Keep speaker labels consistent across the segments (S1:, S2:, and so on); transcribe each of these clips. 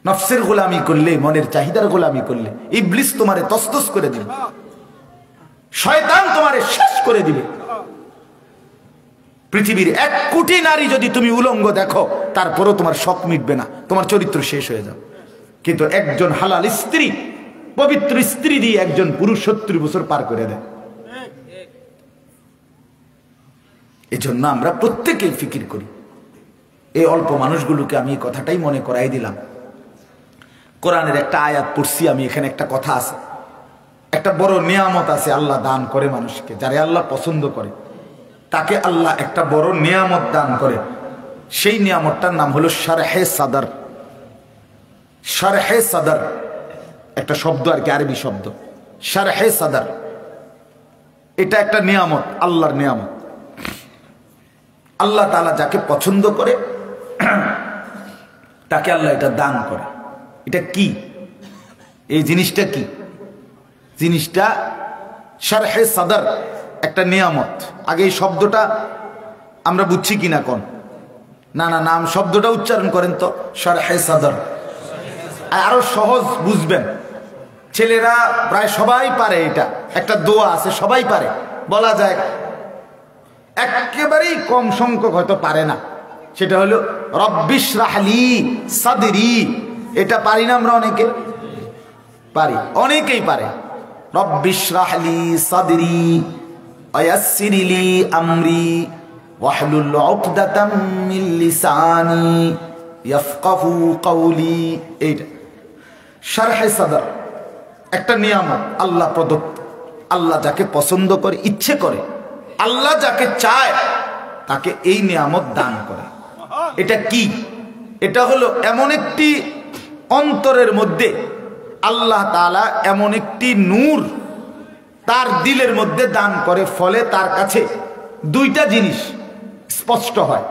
S1: নফসের গোলামি করলে, মনের চাহিদার গোলামি করলে ইবলিস তোমারে তসতস করে দিবে, শয়তান তোমারে শেষ করে দিবে। পৃথিবীর 1 কোটি নারী যদি তুমি উলঙ্গ দেখো, তারপরও তোমার শখ মিটবে না, তোমার চরিত্র শেষ হয়ে যাবে। কিন্তু একজন হালাল স্ত্রী, পবিত্র স্ত্রী দিয়ে একজন পুরুষ 70 বছর পার করে দেয়। এজন্য আমরা প্রত্যেকেই ফিকির করি। এই অল্প মানুষগুলোকে আমি এই কথাটাই মনে করাই দিলাম। কোরআনের একটা আয়াত পড়ছি আমি, এখানে একটা কথা আছে, একটা বড় নিয়ামত আছে আল্লাহ দান করে মানুষকে, যারে আল্লাহ পছন্দ করে তাকে আল্লাহ একটা বড় নিয়ামত দান করে। সেই নিয়ামতটার নাম হলো শারহে সাদর। শারহে সাদর একটা শব্দ আর কি, আরবি শব্দ। শারহে সাদর এটা একটা নিয়ামত, আল্লাহর নিয়ামত। আল্লাহ তাআলা যাকে পছন্দ করে তাকে আল্লাহ এটা দান করে। এটা কি? এই জিনিসটা কি? জিনিসটা শারহে সাদর, একটা নিয়ামত। আগে এই শব্দটা আমরা বুঝছি কিনা কোন? না না, নাম শব্দটা উচ্চারণ করেন তো, শারহে সাদর। আরো সহজ বুঝবেন, ছেলেরা প্রায় সবাই পারে। এটা একটা দোয়া আছে, সবাই পারে, বলা যায়। একেবারেই কম সংখ্যক হয়তো পারে না। সেটা হলো রব্বিশরাহলি সাদরি। এটা পারি না আমরা? অনেকে পারি, অনেকেই পারে। রব্বিশরাহলি সাদরি ওয়ায়াসসিরলি আমরি ওয়াহলুল উকদাতাম মিন লিসানি ইয়াফকাহু কওলি। এইটা শারহে সাদর, একটা নিয়ামত আল্লাহ প্রদত্ত। আল্লাহ যাকে পছন্দ করে, ইচ্ছে করে, আল্লাহ যাকে চায় তাকে এই নিয়ামত দান করে। এটা কি? এটা হলো এমন একটি অন্তরের মধ্যে আল্লাহ তাআলা এমন একটি নূর তার দিলের মধ্যে দান করে, ফলে তার কাছে 2টা জিনিস স্পষ্ট হয়।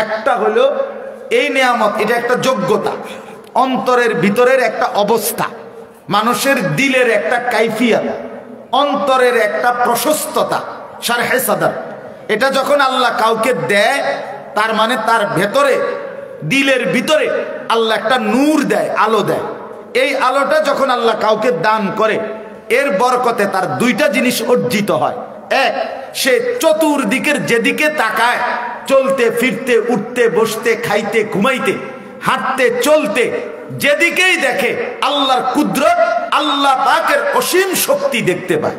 S1: একটা হলো এই নিয়ামত, এটা একটা যোগ্যতা, অন্তরের ভিতরের একটা অবস্থা, মানুষের দিলের একটা কাইফিয়ত, অন্তরের একটা প্রশস্ততা, শারহে সাদর। এটা যখন আল্লাহ কাউকে দেয়, তার মানে তার ভেতরে, দিলের ভিতরে আল্লাহ একটা নূর দেয়, আলো দেয়। এই আলোটা যখন আল্লাহ কাউকে দান করে, এর বরকতে তার 2টা জিনিস অর্জিত হয়। এক, সে চতুর্দিকের যেদিকে তাকায়, চলতে ফিরতে, উঠতে বসতে, খাইতে ঘুমাইতে, হাঁটতে চলতে, যেদিকেই দেখে আল্লাহর কুদরত, আল্লাহ পাকের অসীম শক্তি দেখতে পায়।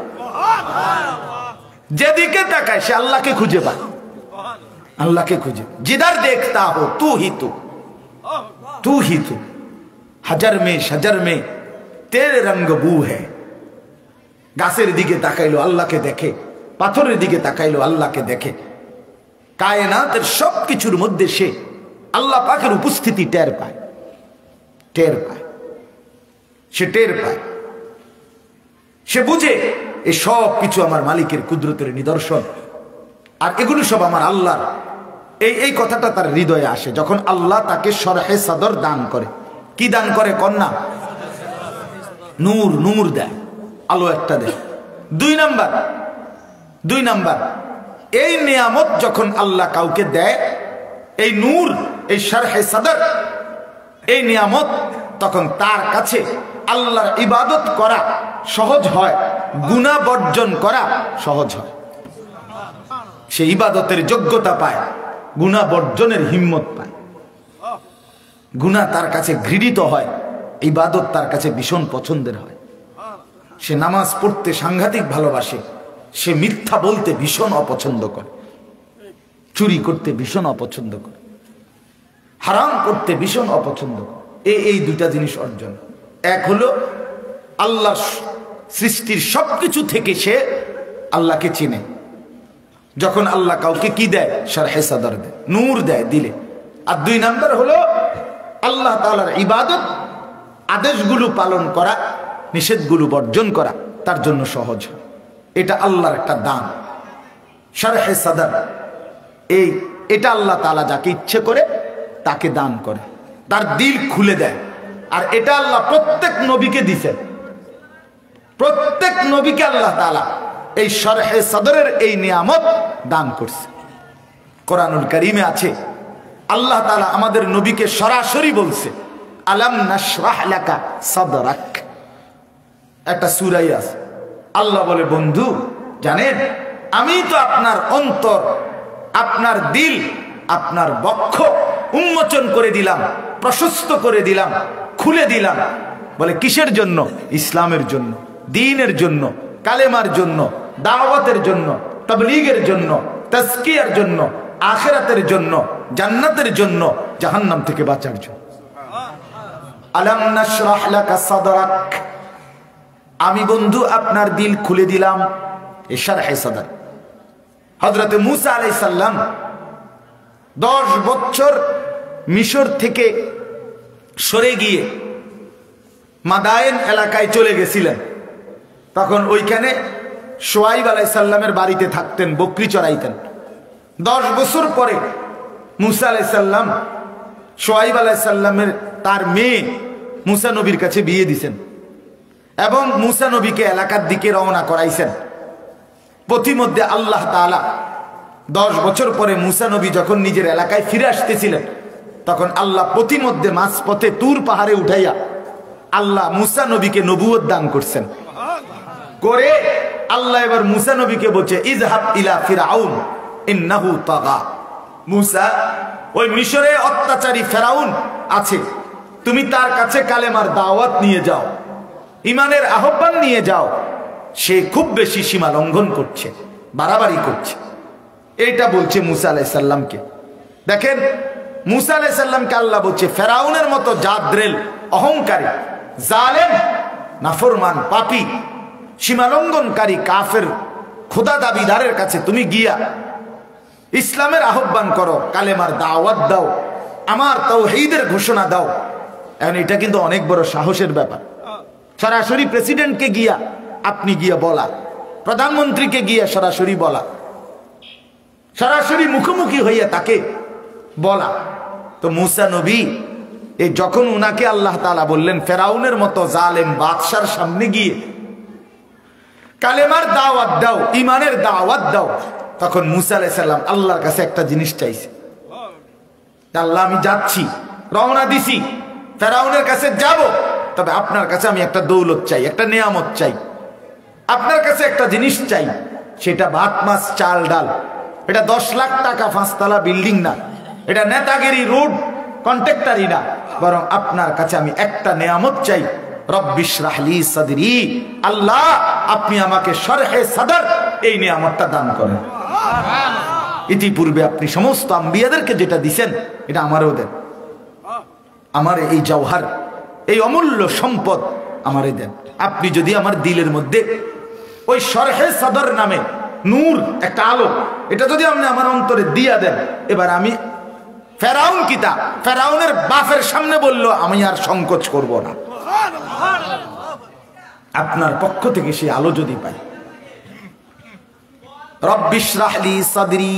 S1: যেদিকে তাকায় সে আল্লাহকে খুঁজে পায়, আল্লাহকে খুঁজে। जिधर देखता हो तू ही तू হাজার में शजर में तेरे रंग बू है। গাছের দিকে তাকাইলো আল্লাহকে দেখে, পাথরের দিকে তাকাইলো আল্লাহকে দেখে। কায়নাতের সবকিছুর মধ্যে সে আল্লাহ পাকের উপস্থিতি টের পায়, টের পায়, সে টের পায়। সে বুঝে এই সব কিছু আমার মালিকের কুদরতের নিদর্শন, আর এগুলো সব আমার আল্লাহর। এই কথাটা তার হৃদয়ে আসে যখন আল্লাহ তাকে শারহে সাদর দান করে। কি দান করে? কন্যা নূর, নূর দেয়, আলো একটা দেয়। 2 নাম্বার, এই নিয়ামত যখন আল্লাহ কাউকে দেয়, এই নূর, এই শারহে সাদর, এই নিয়ামত, তখন তার কাছে আল্লাহর ইবাদত করা সহজ হয়, গুনাহ বর্জন করা সহজ হয়। সে ইবাদতের যোগ্যতা পায়, গুনাহ বর্জনের হিম্মত পায়। গুনাহ তার কাছে ঘৃণিত হয়, ইবাদত তার কাছে ভীষণ পছন্দের হয়। সে নামাজ পড়তে সাংঘাতিক ভালোবাসে, সে মিথ্যা বলতে ভীষণ অপছন্দ করে, চুরি করতে ভীষণ অপছন্দ করে, হারাম করতে ভীষণ অপছন্দ করে। এই 2টা জিনিস অর্জন। এক হলো আল্লাহ সৃষ্টির সবকিছু থেকে সে আল্লাহকে চিনে। যখন আল্লাহ কাউকে কি দেয়? শারহে সাদর দেয়, নূর দেয় দিলে। আর 2 নাম্বার হলো আল্লাহ তাআলার ইবাদত, আদেশগুলো পালন করা, নিষেধগুলো বর্জন করা তার জন্য সহজ হয়। এটা আল্লাহর একটা দান, শারহে সাদর। এটা আল্লাহ তাআলা যাকে ইচ্ছে করে তাকে দান করে, তার দিল খুলে দেয়। আর এটা আল্লাহ প্রত্যেক নবীকে দিয়েছেন, প্রত্যেক নবীকে আল্লাহ তাআলা এই শারহে সাদরের এই নিয়ামত দান করছে। কোরআনুল কারীমে আছে আল্লাহ তাআলা আমাদের নবীকে সরাসরি বলছে, আলাম নাশরাহ লাকা সাদরাক, একটা সূরায় আছে। আল্লাহ বলে, বন্ধু জানেন আমি তো আপনার অন্তর, আপনার দিল, আপনার বক্ষ উন্মোচন করে দিলাম, প্রশস্ত করে দিলাম, খুলে দিলাম। বলে কিসের জন্য? ইসলামের জন্য, দ্বীনের জন্য, কালেমার জন্য, দাওয়াতের জন্য, তাবলীগের জন্য, তাজকিয়ার জন্য, আখিরাতের জন্য, জান্নাতের জন্য, জাহান্নাম থেকে বাঁচার জন্য। আলাম নাশরাহ লাকা সাদরাক, আমি বন্ধু আপনার দিল খুলে দিলাম। এই শারহে সাদর। হযরত মূসা আলাইহিস সালাম 10 বছর মিশর থেকে সরে গিয়ে মাদায়েন এলাকায় চলে গেছিলেন। তখন ওইখানে শুআয়ব আলাইহিস সালামের বাড়িতে থাকতেন, বকরি চড়াইতেন। 10 বছর পরে মূসা আলাইহিস সালাম শুআয়ব আলাইহিস সালামের তার মেয়ে মূসা নবীর কাছে বিয়ে দিয়েছেন এবং মূসা নবীকে এলাকার দিকে রওনা করাইছেন। পথিমধ্যে আল্লাহ তাআলা 10 বছর পরে মূসা নবী যখন নিজের এলাকায় ফিরে আসতেছিলেন, তখন আল্লাহ পথিমধ্যে মাঝপথে তুর পাহাড়ে উঠাইয়া আল্লাহ মূসা নবীকে নবুয়ত দান করছেন। করে আল্লাহ এবার মূসা নবীকে বলছে, ইযহাব ইলা ফিরআউন ইন্নাহু তাগা। মূসা, ওই মিশরে অত্যাচারী ফেরাউন আছে, তুমি তার কাছে কালেমার দাওয়াত নিয়ে যাও, ইমানের আহ্বান নিয়ে যাও। সে খুব বেশি সীমা লঙ্ঘন করছে, বাড়াবাড়ি করছে। এইটা বলছে মূসা আলাইহিস সালামকে। দেখেন মূসা আলাইহিস সালামকে আল্লাহ বলছে, ফেরাউনের মতো জাদ্রেল, অহংকারী, জালেম, নাফরমান, পাপী, সীমালঙ্ঘনকারী, কাফের, খোদা দাবিদারের কাছে তুমি গিয়া ইসলামের আহ্বান করো, কালেমার দাওয়াত দাও, আমার তাওহীদের ঘোষণা দাও। এখন এটা কিন্তু অনেক বড় সাহসের ব্যাপার। সরাসরি প্রেসিডেন্টকে গিয়া আপনি গিয়া বলা, প্রধানমন্ত্রীকে গিয়া সরাসরি বলা, সরাসরি মুখোমুখি হইয়া তাকে বলা। তো মূসা নবী এই যখন উনাকে আল্লাহ তাআলা বললেন ফেরাউনের মতো জালেম বাদশার সামনে গিয়ে কালেমার দাওয়াত দাও, ইমানের দাওয়াত দাও, তখন মূসা আলাইহিস সালাম আল্লাহর কাছে একটা জিনিস চাইছে। আল্লাহ আমি যাচ্ছি, রওনা দিছি, ফেরাউনের কাছে যাব, তবে আপনার কাছে আমি একটা দৌলত চাই, একটা নিয়ামত চাই, আপনার কাছে একটা জিনিস চাই। সেটা ভাত মাছ চাল ডাল। এটা 10 লাখ টাকা 5 তলা বিল্ডিং না, এটা নেতাগিরি রোড কন্ট্রাক্টরি না, বরং আপনার কাছে আমি একটা নিয়ামত চাই। রব্বিশ রাহলি সাদরি, আল্লাহ আপনি আমাকে শরহে সাদর এই নিয়ামতটা দান করেন। ইতিপূর্বে আপনি সমস্ত আম্বিয়াদেরকে যেটা দিবেন এটা আমারও দেন। আমার এই জওহার, এই অমূল্য সম্পদ আমারে দেন। আপনি যদি আমার দিলের মধ্যে ওই শরহে সাদর নামে নূর, একটা আলো, এটা যদি আপনি আমার অন্তরে দিয়া দেন, এবার আমি ফেরাউন কিতা ফেরাউনের বাপের সামনে বললো আমি আর সংকোচ করব না। আপনার পক্ষ থেকে সেই আলো যদি পাই। রব্বিশ রাহলি সাদরি।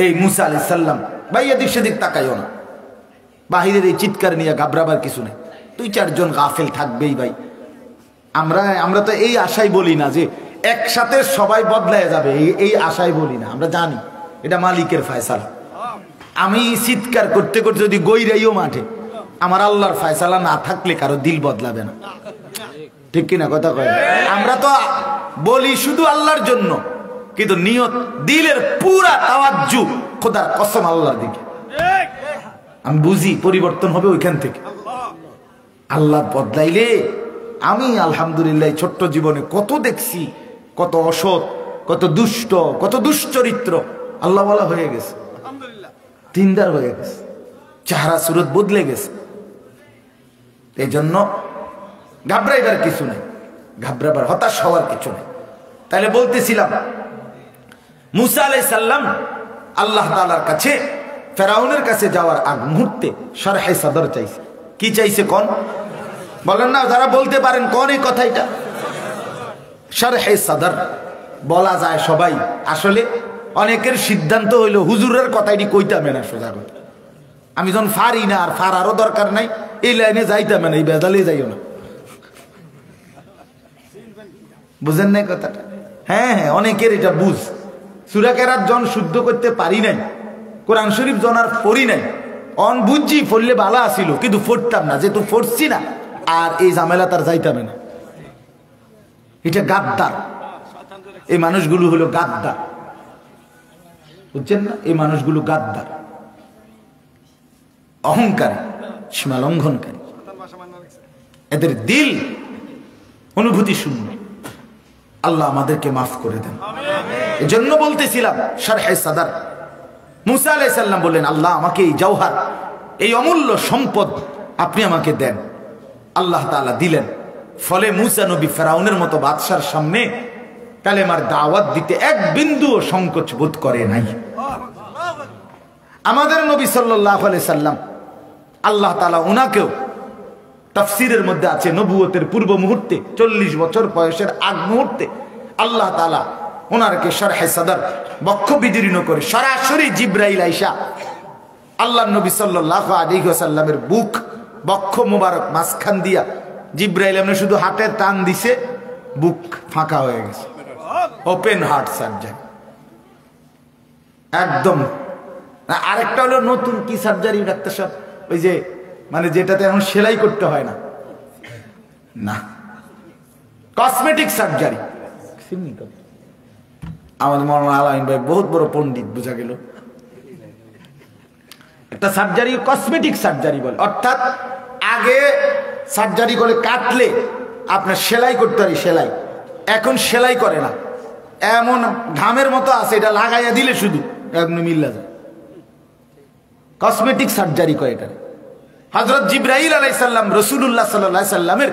S1: এই মূসা আলাইহিস সালাম ভাই এদিক সেদিক তাকাইও না, বাহিরের এই চিৎকার নিয়ে ঘাবড়াবার কিছু নেই। 2-4 জন গাফেল থাকবেই ভাই। আমরা তো এই আশাই বলি না যে একসাথে সবাই বদলায় যাবে, এই আশাই বলি না। আমরা জানি এটা মালিকের ফয়সালা। আমি চিৎকার করতে করতে যদি গইরাইও মাঠে, আমার আল্লাহর ফয়সালা না থাকলে কারো দিল বদলাবে না, ঠিক কিনা কথা কয়? আমরা তো বলি শুধু আল্লাহর জন্য, কিন্তু নিয়ত দিলের পুরা তাওয়াজ্জু খোদার কসম আল্লাহর দিকে। আমি বুঝি পরিবর্তন হবে ওইখান থেকে। আল্লাহ বদলাইলে আমি আলহামদুলিল্লাহ ছোট্ট জীবনে কত দেখছি, কত অসৎ, কত দুষ্ট, কত দুশ্চরিত্র আল্লাহ বলা হয়ে গেছে, দিনদার হয়ে গেছে, চেহারা সুরত বদলে গেছে। এই জন্য ঘাবড়াইবার কিছু নেই, ঘাবড়াবার হতাশ হওয়ার কিছু নেই। তাহলে বলতেছিলাম মূসা আলাইহিস সালাম আল্লাহ তাআলার কাছে ফেরাউনের কাছে যাওয়ার আগ মুহূর্তে শরহে সাদর চাইছে। কি চাইছে কোন বলেন না, যারা বলতে পারেন কোন এই কথাটা? শরহে সাদর বলা যায় সবাই, আসলে অনেকের সিদ্ধান্ত হইল হুজুরের কথাটি কইতামে না, সোজা কথা। আমি যখন ফারি না, আর ফারারও দরকার নাই, এই লাইনে যাইতামে না, এই বেজালে যাইও না, বুঝেন নাই কথাটা? হ্যাঁ হ্যাঁ, অনেকের এটা বুঝ। সূরা কেরাত জন শুদ্ধ করতে পারি নাই, কোরআন শরীফ জনার পড়ি নাই, অন বুঝছি পড়লে ভালো আসিল, কিন্তু পড়তাম না, যেহেতু পড়ছি না আর এই ঝামেলা তার যাইতাবে না। এটা গাদ্দার, এই মানুষগুলো হলো গাদ্দার, বুঝছেন না? এই মানুষগুলো গাদ্দার, অহংকারী, সীমা লঙ্ঘনকারী, এদের দিল অনুভূতি শূন্য। আল্লাহ আমাদেরকে মাফ করে দেন। এজন্য বলতেছিলাম শারহে সাদর, মুসা আলাইহিস সালাম বললেন, আল্লাহ আমাকে এই জওহার, এই অমূল্য সম্পদ আপনি আমাকে দেন। আল্লাহ তাআলা দিলেন। ফলে মুসা নবী ফেরাউনের মতো বাদশার সামনে কালেমার দাওয়াত দিতে এক বিন্দুও সংকোচ বোধ করে নাই। আমাদের নবী সাল্লাল্লাহু আলাইহি সাল্লাম, আল্লাহ তাআলা উনাকেও তাফসীরের মধ্যে আছে, নবুয়তের পূর্ব মুহূর্তে 40 বছর বয়সের আগ মুহূর্তে আল্লাহ তাআলা ওনারকে শারহে সাদর বক্ষ বিদীর্ণ করে সরাসরি জিবরাইল আইসা আল্লাহ নবী সাল্লাল্লাহু আলাইহি ওয়াসাল্লামের বুক বক্ষ মোবারক মাঝখান দিয়া জিবরাইল এমনি শুধু হাতের টান দিছে, বুক ফাঁকা হয়ে গেছে, ওপেন হার্ট সার্জারি একদম। আরেকটা হলো নতুন কি সার্জারি ডাক্তার সাহেব, ওই যে মানে যেটাতে এখন সেলাই করতে হয় না, না কসমেটিক সার্জারি। আমাদের মৌলানা আলামিন ভাই বহুত বড় পণ্ডিত, বোঝা গেল। একটা সার্জারি কসমেটিক সার্জারি বলে, অর্থাৎ আগে সার্জারি করে কাটলে আপনার সেলাই করতে হয়, সেলাই এখন সেলাই করে না, এমন ঘামের মতো আছে, এটা লাগাইয়া দিলে শুধু একদম মিল্লা যায়, কসমেটিক সার্জারি করে এটা। হযরত জিবরাইল আলাইহিস সালাম রাসূলুল্লাহ সাল্লাল্লাহু আলাইহি সাল্লামের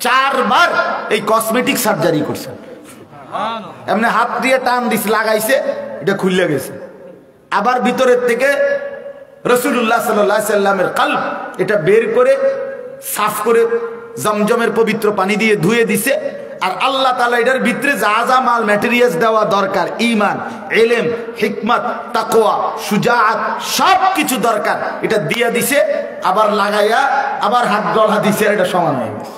S1: 4 বার এই কসমেটিক সার্জারি করছেন। এমনি হাত দিয়ে টান দিছে, লাগাইছে, এটা খুলে গেছে। আবার ভিতরের থেকে রাসূলুল্লাহ সাল্লাল্লাহু আলাইহি সাল্লামের কলব এটা বের করে সাফ করে জমজমের পবিত্র পানি দিয়ে ধুয়ে দিছে। আর আল্লাহ তাআলা এটার ভিতরে যা যা মাল ম্যাটেরিয়ালস দেওয়া দরকার, ঈমান, ইলম, হিকমত, তাকওয়া, শুজাআত, সব কিছু দরকার এটা দিয়ে দিছে। আবার লাগাইয়া আবার হাত গলা দিছে, এটা সমান হয়ে গেছে।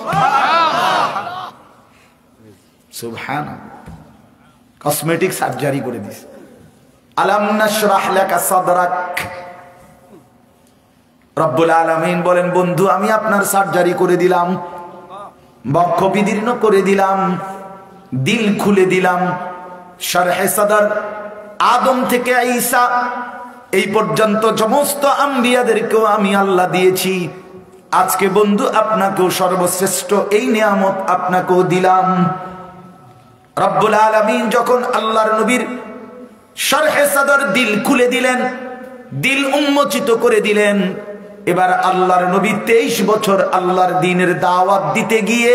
S1: সুবহানাল্লাহ, কসমেটিক সার্জারি করে দিছে। আলাম নাশরাহ লাকা সাদরাক, রব্বুল আলামিন বলেন, বন্ধু আমি আপনার সার্জারি করে দিলাম, বক্ষ বিদীর্ণ করে দিলাম, দিল খুলে দিলাম। শারহে সাদর আদম থেকে ঈসা এই পর্যন্ত সমস্ত আম্বিয়াদেরকেও আমি আল্লাহ দিয়েছি। আজকে বন্ধু আপনাকেও সর্বশ্রেষ্ঠ এই নিয়ামত আপনাকেও দিলাম। রব্বুল আলামিন যখন আল্লাহর নবীর শারহে সাদর দিল খুলে দিলেন, দিল উন্মোচিত করে দিলেন, এবার আল্লাহর নবী 23 বছর আল্লাহর দ্বীনের দাওয়াত দিতে গিয়ে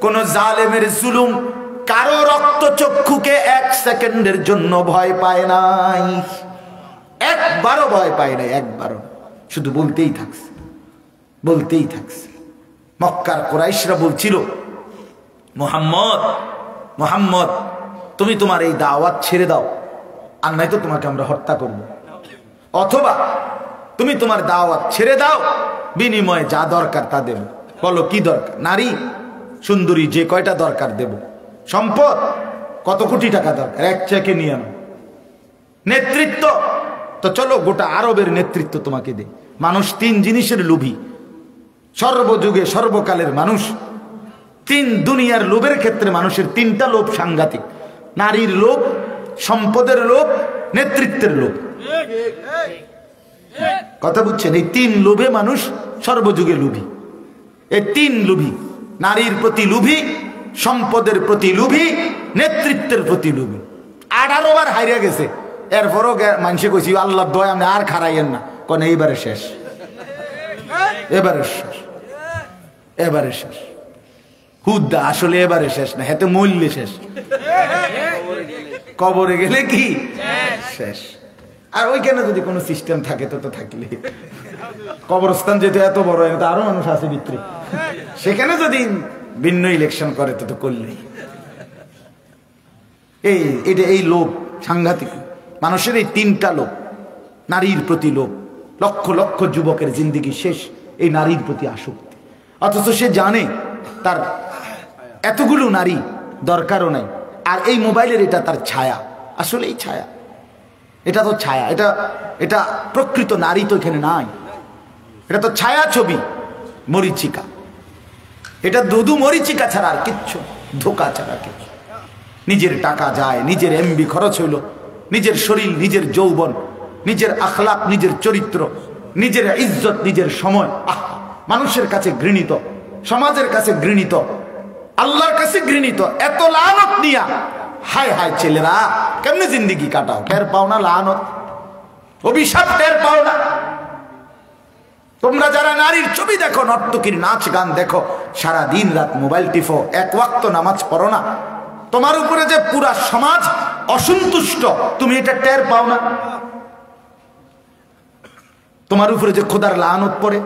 S1: কোন জালেমের জুলুম, কারো রক্ত চক্ষুকে 1 সেকেন্ডের জন্য ভয় পায় নাই, একবারও ভয় পায় নাই, একবারও। শুধু বলতেই থাকছে, বলতেই থাকছে। মক্কার কুরাইশরা বলছিল, মুহাম্মদ, মুহাম্মদ তুমি তোমার এই দাওয়াত ছেড়ে দাও, আর নয়তো তোমাকে আমরা হত্যা করব, অথবা তুমি তোমার দাওয়াত ছেড়ে দাও, বিনিময়ে যা দরকার তা দেব। বলো কি দরকার? নারী সুন্দরী যে কয়টা দরকার দেব, সম্পদ কত কোটি টাকা দরকার, এক চেকে নিয়ে আনো। নেতৃত্ব তো চলো গোটা আরবের নেতৃত্ব তোমাকে দে। মানুষ 3 জিনিসের লোভী, সর্বযুগে সর্বকালের মানুষ 3 দুনিয়ার লোভের ক্ষেত্রে মানুষের 3টা লোভ সাংঘাতিক: নারীর লোভ, সম্পদের লোভ, নেতৃত্বের লোভ। কথা বুঝছেন? এই 3 লোভে মানুষ সর্বযুগে লোভী। এই 3 লোভী, নারীর প্রতি লোভী, সম্পদের প্রতি লোভী, নেতৃত্বের প্রতি লোভী। 18 বার হারিয়ে গেছে, এরপরও মানুষে কইছি আল্লাহ দয় আমি আর খারাইয়েন না, কোন এইবারে শেষ, এবারে শেষ, এবারে শেষ। হুদ্দা আসলে এবারে শেষ না, হেতে মূল্যে শেষ, কবরে গেলে কি শেষ। আর ওইখানে যদি কোনো সিস্টেম থাকে তো থাকলে, কবরস্থান যেহেতু এত বড়, তো আরো মানুষ আছে ভিতরে, সেখানে যদি ভিন্ন ইলেকশন করে তো করলেই। এই লোভ সাংঘাতিক। মানুষের এই 3টা লোভ, নারীর প্রতি লোভ। লক্ষ লক্ষ যুবকের জিন্দেগি শেষ এই নারীর প্রতি আসক্তি, অথচ সে জানে তার এতগুলো নারী দরকারও নাই। আর এই মোবাইলের এটা তার ছায়া, আসলে এই ছায়া। এটা তো ছায়া, এটা এটা প্রকৃত নারী তো এখানে নাই, এটা তো ছায়া ছবি, মরিচিকা। এটা দুধু মরিচিকা ছাড়া আর কিচ্ছু, ধোকা ছাড়া কিচ্ছু। নিজের টাকা যায়, নিজের এমবি খরচ হইল, নিজের শরীর, নিজের যৌবন, নিজের আখলাক, নিজের চরিত্র, নিজের ইজ্জত, নিজের সময়। মানুষের কাছে ঘৃণিত, সমাজের কাছে ঘৃণিত, আল্লাহর কাছে ঘৃণিত। এত লানত নিয়া হায় হায় ছেলেরা কেমনে জিন্দিগি কাটাও? টের পাও না লানত, অভিশাপ টের পাও না? তোমরা যারা নারীর ছবি দেখো, নর্তকীর নাচ গান দেখো, সারা দিন রাত মোবাইল টিপো, এক ওয়াক্ত নামাজ পড়ো না, তোমার উপরে যে পুরা সমাজ অসন্তুষ্ট, তুমি এটা টের পাও না? তোমার উপরে যে খোদার লানত পড়ে,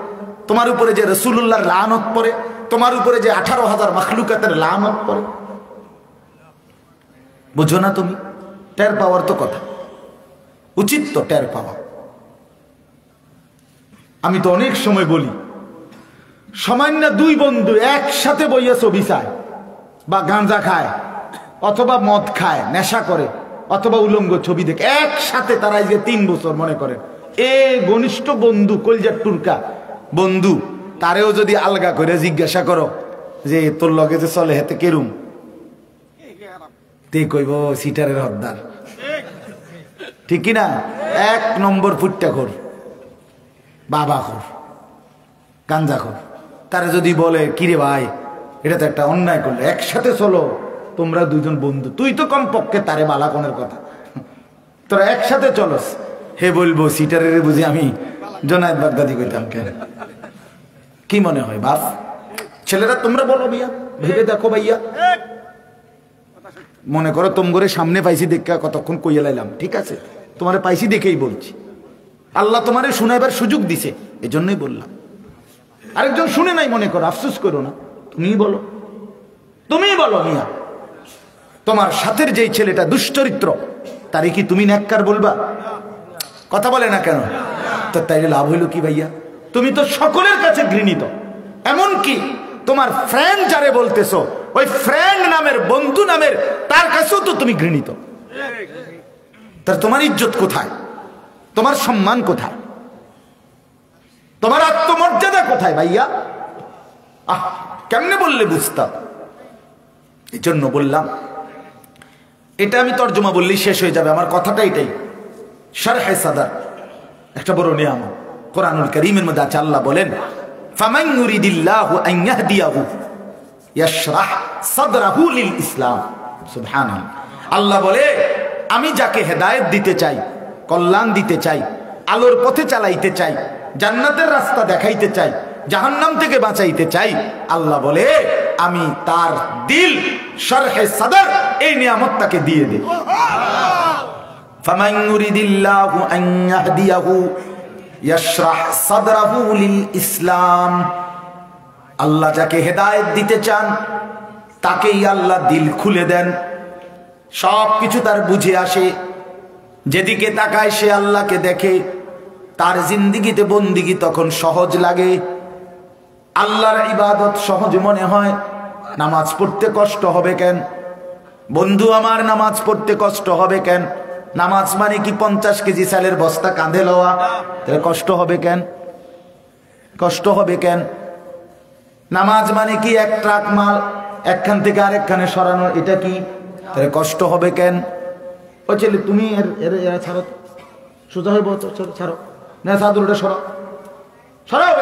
S1: তোমার উপরে যে রাসূলুল্লাহর লানত পড়ে, তোমার উপরে যে 18,000 মাখলুকাতের লানত পড়ে, বুঝো না তুমি? টের পাওয়ার তো কথা, উচিত তো টের পাওয়া। আমি তো অনেক সময় বলি, সামান্য দুই বন্ধু একসাথে বইয়া ছবি চায়, বা গাঁজা খায়, অথবা মদ খায়, নেশা করে, অথবা উলঙ্গ ছবি দেখে একসাথে, তারা এই যে 3 বছর মনে করেন, এ ঘনিষ্ঠ বন্ধু, কলজার টুরকা বন্ধু, তারেও যদি আলগা করে জিজ্ঞাসা করো যে তোর লগে যে চলে হেতে কেরুম, তে কইব সিটারের হদ্দার, ঠিক কিনা? 1 নম্বর ফুটটা খোর, বাবা খোর, গাঞ্জা খোর। তারা যদি বলে কিরে ভাই এটা তো একটা অন্যায় করলে, একসাথে চলো তোমরা দুজন বন্ধু, তুই তো কমপক্ষে তারে বালাকনের কথা, তোরা একসাথে চলস, হে বলবো সিটারের বুঝি আমি জোনায়েদ বাগদাদি কইতাম কেন? কি মনে হয় বাপ? ছেলেরা তোমরা বলো ভাইয়া, ভেবে দেখো ভাইয়া, মনে করো তোমরে সামনে পাইছি দেখা কতক্ষণ কইয়া লাইলাম, ঠিক আছে, তোমারে পাইছি দেখেই বলছি, আল্লাহ তোমারে শুনাইবার সুযোগ দিছে, এজন্যই বললাম। আরেকজন শুনে নাই মনে করো, আফসোস করো না, তুমিই বলো, তুমিই বলো মিয়া, তোমার সাথের যেই ছেলেটা দুশ্চরিত্র, তারে কি তুমি নেককার বলবা? কথা বলে না কেন? তো তাইলে লাভ হইল কি ভাইয়া? তুমি তো সকলের কাছে ঘৃণিত, এমনকি তোমার ফ্রেন্ড যারে বলতেছো, ওই ফ্রেন্ড নামের, বন্ধু নামের, তার কাছেও তো তুমি ঘৃণিত। তার তোমার ইজ্জত কোথায়? তোমার সম্মান কোথায়? তোমার আত্মমর্যাদা কোথায় ভাইয়া? কেমনে বললে বুঝতাম? এই জন্য বললাম, এটা আমি তর্জমা বললেই শেষ হয়ে যাবে, আমার কথাটা এটাই। শারহে সাদর একটা বড় নিয়ামত কোরআনুল কারীমের মধ্যে আছে। আল্লাহ বলেন, ফামান ইউরিদিল্লাহু আন ইয়াহদিয়াহু ইয়াশরাহ সাদরাহু লিল ইসলাম। সুবহানাল্লাহ। আল্লাহ বলে, আমি যাকে হেদায়েত দিতে চাই, কল্যাণ দিতে চাই, আলোর পথে চালাইতে চাই, জান্নাতের রাস্তা দেখাইতে চাই, জাহান্নাম থেকে বাঁচাইতে চাই, আল্লাহ বলে আমি তার দিল, শারহে সাদর, এই নিয়ামত তাকে দিয়ে দেই। ফামান ইউরিদিল্লাহু আন ইয়াহদিয়াহু ইয়াশরাহ সাদরাহু লিল ইসলাম। আল্লাহ যাকে হেদায়েত দিতে চান তাকেই আল্লাহ দিল খুলে দেন, সব কিছু তার বুঝে আসে, যেদিকে তাকায় সে আল্লাহকে দেখে, তার জিন্দিগিতে বন্দিগি তখন সহজ লাগে, আল্লাহর ইবাদত সহজ মনে হয়। নামাজ পড়তে কষ্ট হবে কেন বন্ধু আমার? নামাজ পড়তে কষ্ট হবে কেন? নামাজ মানে কি 50 কেজি চালের বস্তা কাঁধে লওয়া? তাহলে কষ্ট হবে কেন? কষ্ট হবে কেন? নামাজ মানে কি 1 ট্রাক মাল একখান থেকে আরেকখানে সরানো, এটা কি? তাহলে কষ্ট হবে কেন? ও ছেলে তুমি এরা ছাড়ো, সোজা হইব, ছাড়ো না, চাদরটা সরাও, সরাও,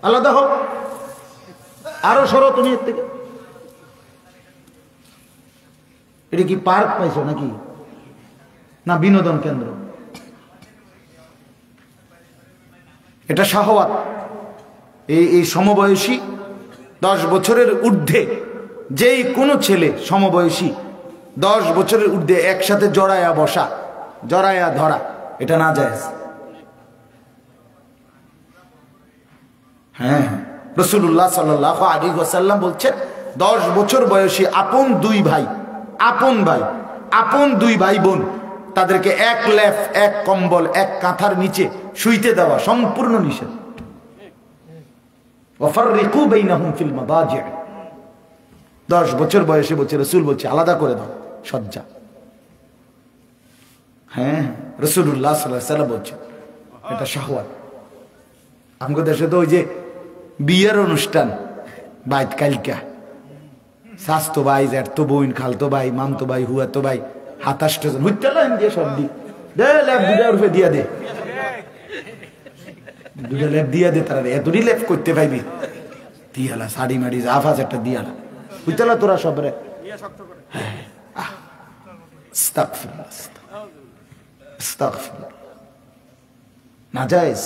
S1: আলাদা হোক, আরো সরো তুমি এর থেকে। এটা কি পার্ক পাইছো নাকি, না বিনোদন কেন্দ্র? এটা শাহওয়াত। এই সমবয়সী 10 বছরের ঊর্ধ্বে যেই কোনো ছেলে, সমবয়সী 10 বছরের ঊর্ধ্বে একসাথে জড়ায়া বসা, জড়ায়া ধরা, এটা না জায়েজ। হ্যাঁ, রাসূলুল্লাহ সাল্লাল্লাহু আলাইহি ওয়াসাল্লাম বলছেন, 10 বছর বয়সী আপন 2 ভাই, আপন ভাই, আপন 2 ভাই বোন, তাদেরকে 1 লেফ, 1 কম্বল, 1 কাঁথার নিচে শুইতে দেওয়া সম্পূর্ণ নিষেধ। ওয়াফাররিকু বাইনাহুম ফিল মাদাজি'। 10 বছর বয়সে বলছে রাসূল, বলছে আলাদা করে দাও শয্যা। হ্যাঁ, রাসূলুল্লাহ সাল্লাল্লাহু আলাইহি ওয়াসাল্লাম বলছেন এটা শাহওয়াত। আমাদের দেশে তো ওই যে বিয়ের অনুষ্ঠান, বাইত কালকা, স্বাস্থ্য ভাই, জ্যাঠতো বোন, খালতো ভাই, মামতো ভাই, হুয়াতো ভাই, 27 জন হুইতালাম দিয়ে সব দি দে, ল্যাব দুটা রুপে দিয়া দে, দুটা ল্যাব দিয়া দে, তারা এতটি ল্যাব করতে পাইবি দিয়ালা, শাড়ি মাড়ি যা ফাজ একটা দিয়ালা হুইতালা তোরা সব রে। আস্তাগফিরুল্লাহ, আস্তাগফিরুল্লাহ, নাজায়েজ,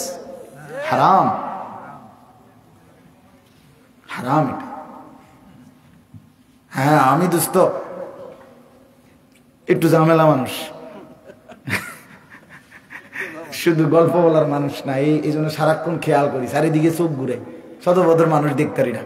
S1: হারাম, হারাম এটা। হ্যাঁ আমি দোস্ত একটু ঝামেলা মানুষ, শুধু গল্প বলার মানুষ না, এই জন্য সারাক্ষণ খেয়াল করি, চারিদিকে চোখ ঘুরে, শতভদ্র মানুষ দেখতে পারি না।